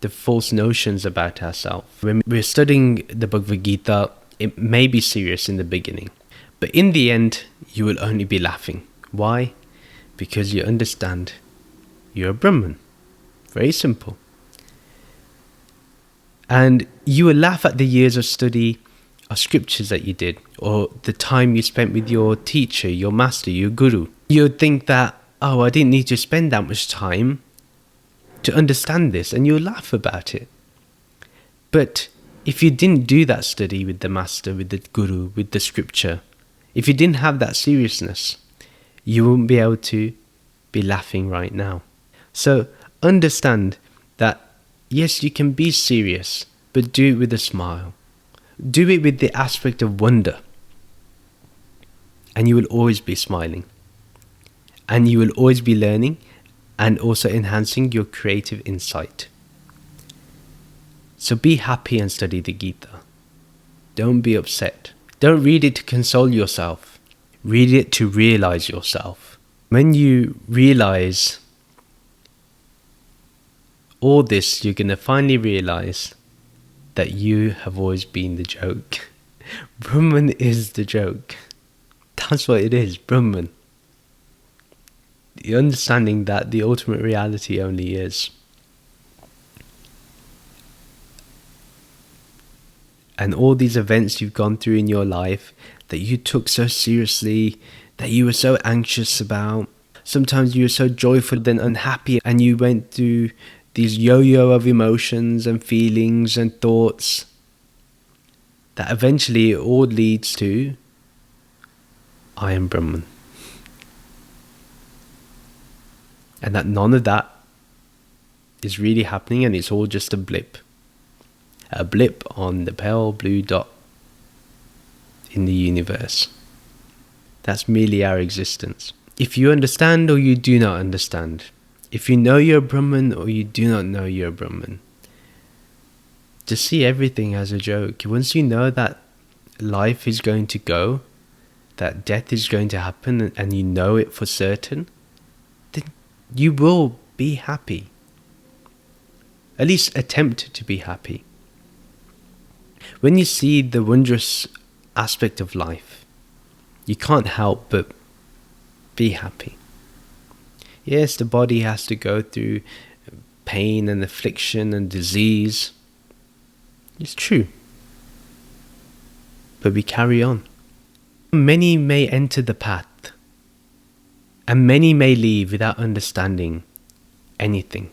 Speaker 1: the false notions about ourselves. When we're studying the Bhagavad Gita, it may be serious in the beginning, but in the end, you will only be laughing. Why? Because you understand you're a Brahman. Very simple. And you will laugh at the years of study of scriptures that you did, or the time you spent with your teacher, your master, your guru. You'll think that, oh, I didn't need to spend that much time to understand this, and you'll laugh about it. But if you didn't do that study with the master, with the guru, with the scripture, if you didn't have that seriousness, you won't be able to be laughing right now. So understand that, yes, you can be serious, but do it with a smile. Do it with the aspect of wonder. And you will always be smiling. And you will always be learning and also enhancing your creative insight. So be happy and study the Gita. Don't be upset. Don't read it to console yourself. Read it to realize yourself. When you realize all this, you're going to finally realize that you have always been the joke. Brahman is the joke. That's what it is, Brahman. The understanding that the ultimate reality only is. And all these events you've gone through in your life that you took so seriously, that you were so anxious about, sometimes you were so joyful then unhappy, and you went through these yo-yo of emotions and feelings and thoughts, that eventually it all leads to I am Brahman. And that none of that is really happening, and it's all just a blip. A blip on the pale blue dot in the universe. That's merely our existence. If you understand or you do not understand, if you know you're a Brahman or you do not know you're a Brahman, just see everything as a joke. Once you know that life is going to go, that death is going to happen, and you know it for certain, then you will be happy. At least attempt to be happy. When you see the wondrous aspect of life, You can't help but be happy. Yes, the body has to go through pain and affliction and disease. It's true. But we carry on. Many may enter the path, and many may leave without understanding anything.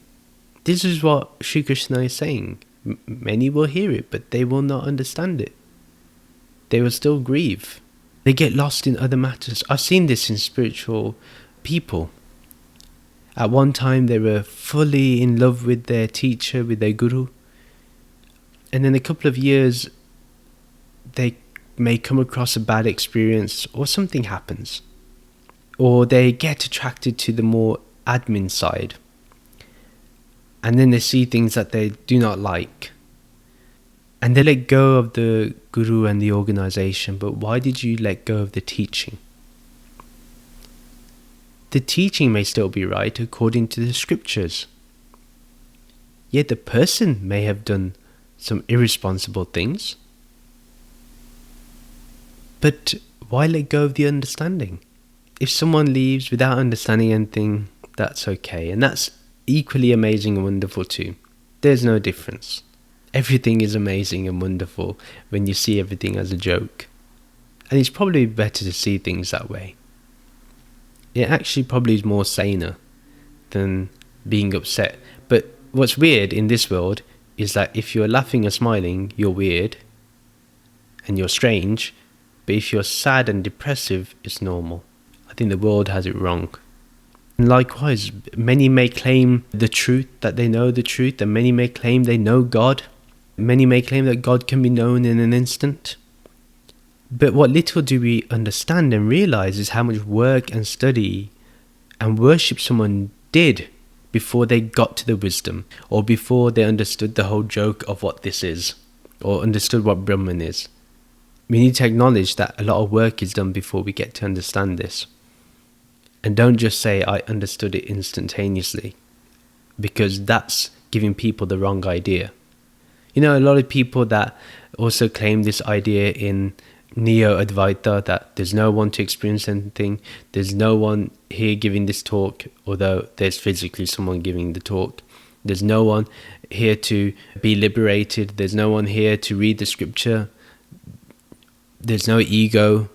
Speaker 1: This is what Shri Krishna is saying. Many will hear it, but they will not understand it. They will still grieve. They get lost in other matters. I've seen this in spiritual people. At one time they were fully in love with their teacher, with their guru. And in a couple of years they may come across a bad experience, or something happens. Or they get attracted to the more admin side. And then they see things that they do not like. And they let go of the guru and the organization. But why did you let go of the teaching? The teaching may still be right according to the scriptures. Yet the person may have done some irresponsible things. But why let go of the understanding? If someone leaves without understanding anything, that's okay. And that's equally amazing and wonderful too. There's no difference. Everything is amazing and wonderful when you see everything as a joke. And it's probably better to see things that way. It actually probably is more saner than being upset. But what's weird in this world is that if you're laughing or smiling, you're weird and you're strange. But if you're sad and depressive, it's normal. I think the world has it wrong. And likewise, many may claim the truth, that they know the truth, and many may claim they know God. Many may claim that God can be known in an instant. But what little do we understand and realize is how much work and study and worship someone did before they got to the wisdom, or before they understood the whole joke of what this is, or understood what Brahman is. We need to acknowledge that a lot of work is done before we get to understand this. And don't just say, I understood it instantaneously, because that's giving people the wrong idea. You know, a lot of people that also claim this idea in Neo-Advaita, that there's no one to experience anything, there's no one here giving this talk, although there's physically someone giving the talk. There's no one here to be liberated, there's no one here to read the scripture, there's no ego.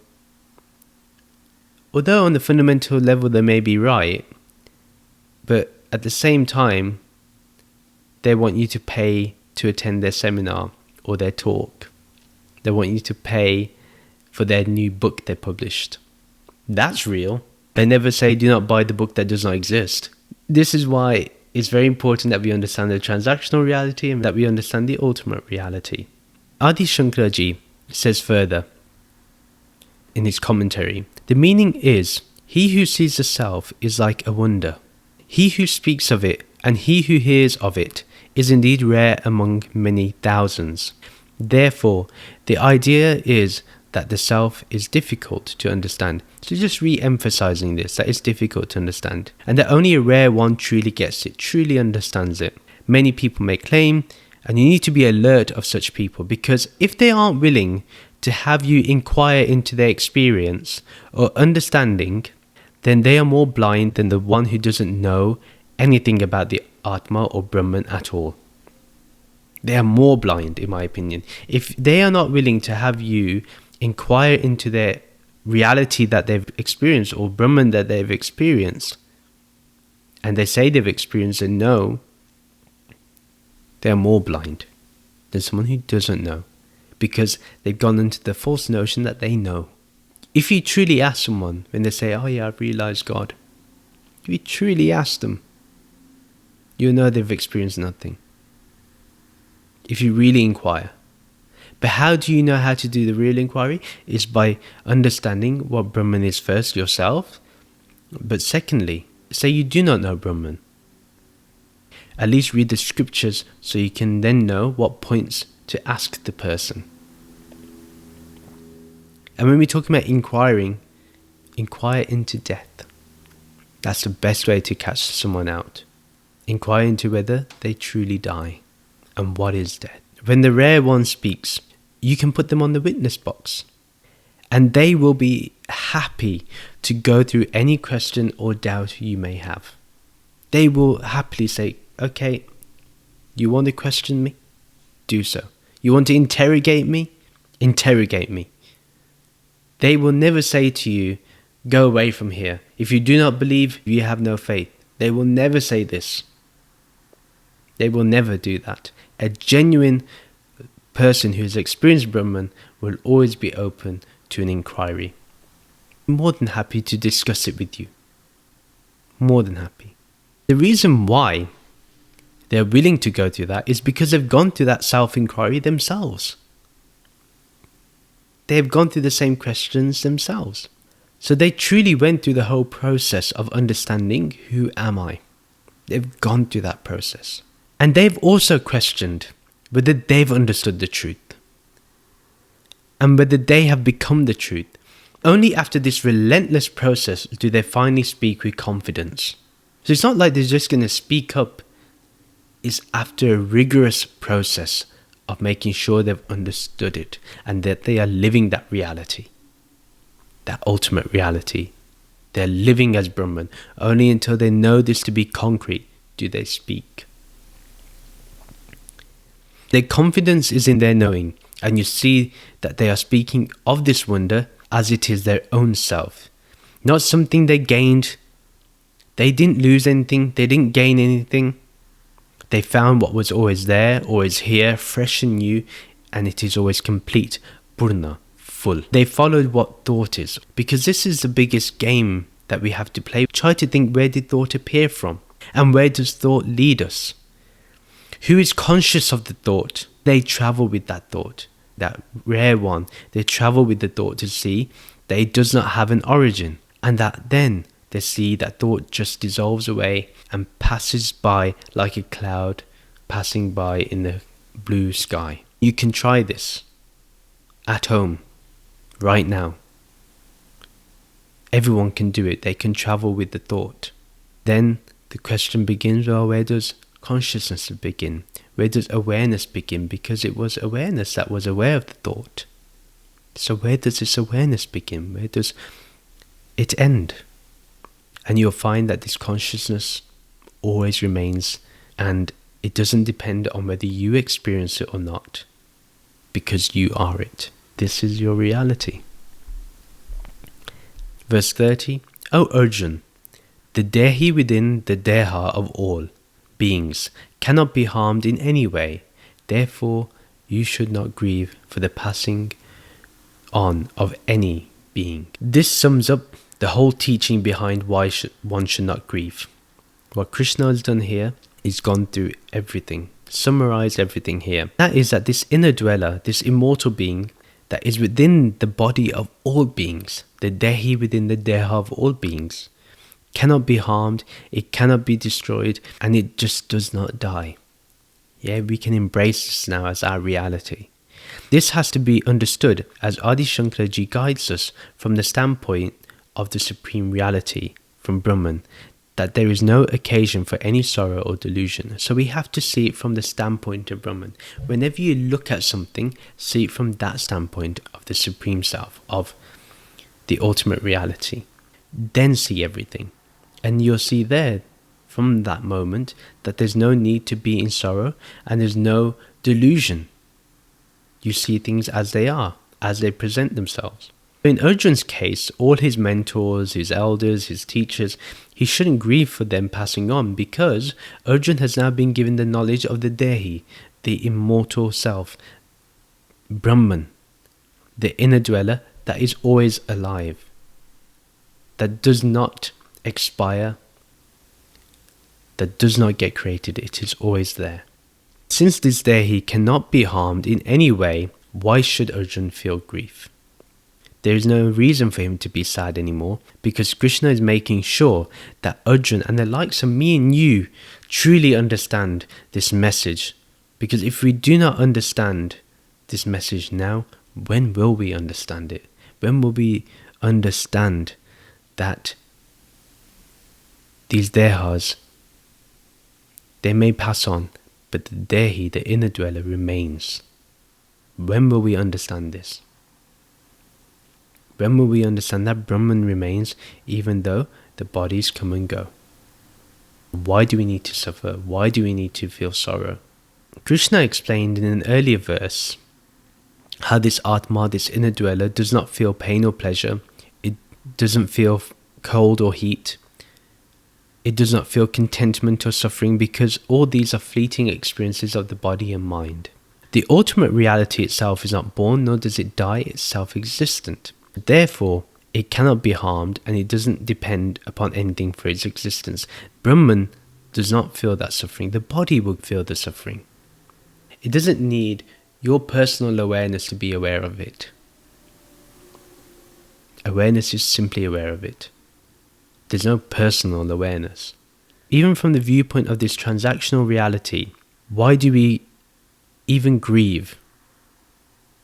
Speaker 1: Although on the fundamental level they may be right, but at the same time, they want you to pay to attend their seminar or their talk. They want you to pay for their new book they published. That's real. They never say, do not buy the book that does not exist. This is why it's very important that we understand the transactional reality and that we understand the ultimate reality. Adi Shankaraji says further in his commentary, the meaning is, he who sees the self is like a wonder. He who speaks of it and he who hears of it is indeed rare among many thousands. Therefore, the idea is that the self is difficult to understand. So just re-emphasizing this, that it's difficult to understand. And that only a rare one truly gets it, truly understands it. Many people may claim, and you need to be alert of such people, because if they aren't willing to have you inquire into their experience or understanding, then they are more blind than the one who doesn't know anything about the Atma or Brahman at all. They are more blind, in my opinion. If they are not willing to have you inquire into their reality that they've experienced, or Brahman that they've experienced, and they say they've experienced and know, they are more blind than someone who doesn't know, because they've gone into the false notion that they know. If you truly ask someone when they say, oh yeah, I've realized God, if you truly ask them, you'll know they've experienced nothing. If you really inquire. But how do you know how to do the real inquiry? Is by understanding what Brahman is first yourself. But secondly, say you do not know Brahman. At least read the scriptures so you can then know what points to ask the person. And when we're talking about inquiring, inquire into death. That's the best way to catch someone out. Inquire into whether they truly die and what is death. When the rare one speaks, you can put them on the witness box, and they will be happy to go through any question or doubt you may have. They will happily say, okay, you want to question me? Do so. You want to interrogate me? Interrogate me. They will never say to you, go away from here. If you do not believe, you have no faith. They will never say this. They will never do that. A genuine person who has experienced Brahman will always be open to an inquiry. I'm more than happy to discuss it with you. More than happy. The reason why they're willing to go through that is because they've gone through that self-inquiry themselves. They've gone through the same questions themselves. So they truly went through the whole process of understanding, who am I? They've gone through that process. And they've also questioned whether they've understood the truth and whether they have become the truth. Only after this relentless process do they finally speak with confidence. So it's not like they're just going to speak up. It's after a rigorous process of making sure they've understood it and that they are living that reality, that ultimate reality. They're living as Brahman. Only until they know this to be concrete do they speak. Their confidence is in their knowing, and you see that they are speaking of this wonder as it is their own self, not something they gained. They didn't lose anything, they didn't gain anything. They found what was always there, always here, fresh and new, and it is always complete, purna, full. They followed what thought is, because this is the biggest game that we have to play. Try to think, where did thought appear from? And where does thought lead us? Who is conscious of the thought? They travel with that thought, that rare one. They travel with the thought to see that it does not have an origin, and that then they see that thought just dissolves away and passes by like a cloud passing by in the blue sky. You can try this at home, right now. Everyone can do it. They can travel with the thought. Then the question begins, well, where does consciousness begin? Where does awareness begin? Because it was awareness that was aware of the thought. So where does this awareness begin? Where does it end? And you'll find that this consciousness always remains, and it doesn't depend on whether you experience it or not, because you are it. This is your reality. Verse 30, O Arjuna, the Dehi within the Deha of all beings cannot be harmed in any way. Therefore, you should not grieve for the passing on of any being. This sums up the whole teaching behind why one should not grieve. What Krishna has done here is gone through everything, summarized everything here. That is that this inner dweller, this immortal being that is within the body of all beings, the Dehi within the Deha of all beings, cannot be harmed, it cannot be destroyed, and it just does not die. Yeah, we can embrace this now as our reality. This has to be understood as Adi Shankaraji guides us from the standpoint of the supreme reality from Brahman, that there is no occasion for any sorrow or delusion. So we have to see it from the standpoint of Brahman. Whenever you look at something, see it from that standpoint of the supreme self, of the ultimate reality. Then see everything. And you'll see there, from that moment, that there's no need to be in sorrow and there's no delusion. You see things as they are, as they present themselves. In Arjuna's case, all his mentors, his elders, his teachers, he shouldn't grieve for them passing on, because Arjuna has now been given the knowledge of the Dehi, the immortal self, Brahman, the inner dweller that is always alive, that does not expire, that does not get created, it is always there. Since this Dehi cannot be harmed in any way, why should Arjuna feel grief? There is no reason for him to be sad anymore, because Krishna is making sure that Arjuna and the likes of me and you truly understand this message. Because if we do not understand this message now, when will we understand it? When will we understand that these Dehas, they may pass on, but the Dehi, the inner dweller, remains? When will we understand this? When will we understand that Brahman remains even though the bodies come and go? Why do we need to suffer? Why do we need to feel sorrow? Krishna explained in an earlier verse how this atma, this inner dweller, does not feel pain or pleasure. It doesn't feel cold or heat. It does not feel contentment or suffering, because all these are fleeting experiences of the body and mind. The ultimate reality itself is not born, nor does it die. It's self-existent. Therefore, it cannot be harmed, and it doesn't depend upon anything for its existence. Brahman does not feel that suffering. The body will feel the suffering. It doesn't need your personal awareness to be aware of it. Awareness is simply aware of it. There's no personal awareness. Even from the viewpoint of this transactional reality, why do we even grieve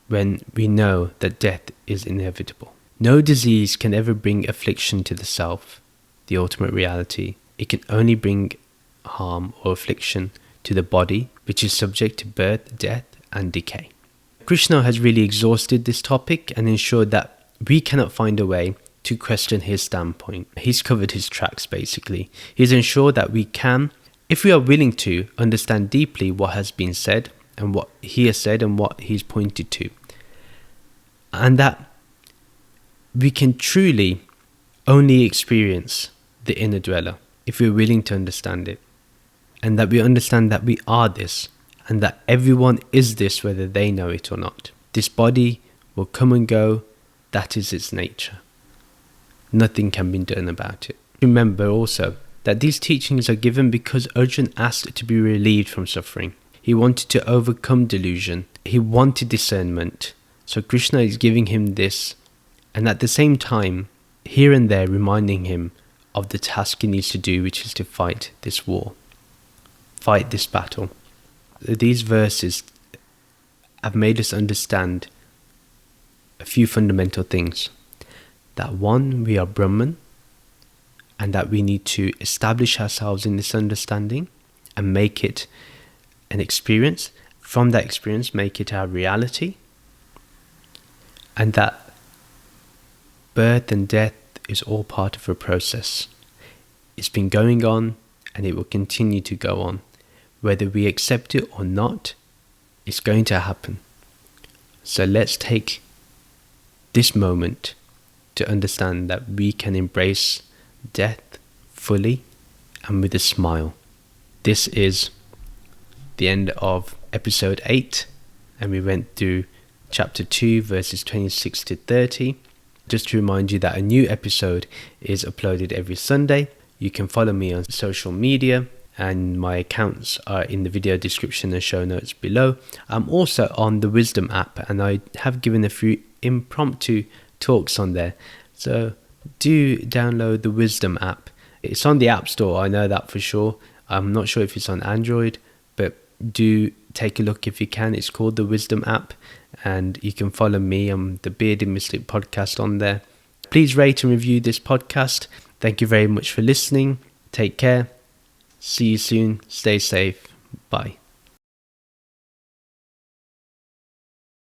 Speaker 1: when we know that death is inevitable? No disease can ever bring affliction to the self, the ultimate reality. It can only bring harm or affliction to the body, which is subject to birth, death, and decay. Krishna has really exhausted this topic and ensured that we cannot find a way to question his standpoint. He's covered his tracks, basically. He's ensured that we can, if we are willing to, understand deeply what has been said and what he has said and what he's pointed to. And that we can truly only experience the inner dweller if we're willing to understand it. And that we understand that we are this, and that everyone is this whether they know it or not. This body will come and go. That is its nature. Nothing can be done about it. Remember also that these teachings are given because Arjuna asked to be relieved from suffering. He wanted to overcome delusion. He wanted discernment. So Krishna is giving him this, and at the same time, here and there reminding him of the task he needs to do, which is to fight this war, fight this battle. These verses have made us understand a few fundamental things. That one, we are Brahman, and that we need to establish ourselves in this understanding and make it an experience. From that experience, make it our reality. And that birth and death is all part of a process. It's been going on and it will continue to go on. Whether we accept it or not, it's going to happen. So let's take this moment to understand that we can embrace death fully and with a smile. This is the end of episode 8, and we went through chapter 2 verses 26 to 30. Just to remind you that a new episode is uploaded every Sunday. You can follow me on social media, and my accounts are in the video description and show notes below. I'm also on the Wisdom app, and I have given a few impromptu talks on there. So do download the Wisdom app. It's on the App Store, I know that for sure. I'm not sure if it's on Android, but do take a look if you can. It's called the Wisdom app, and you can follow me on the Bearded Mystic podcast on there. Please rate and review this podcast. Thank you very much for listening. Take care. See you soon. Stay safe. Bye.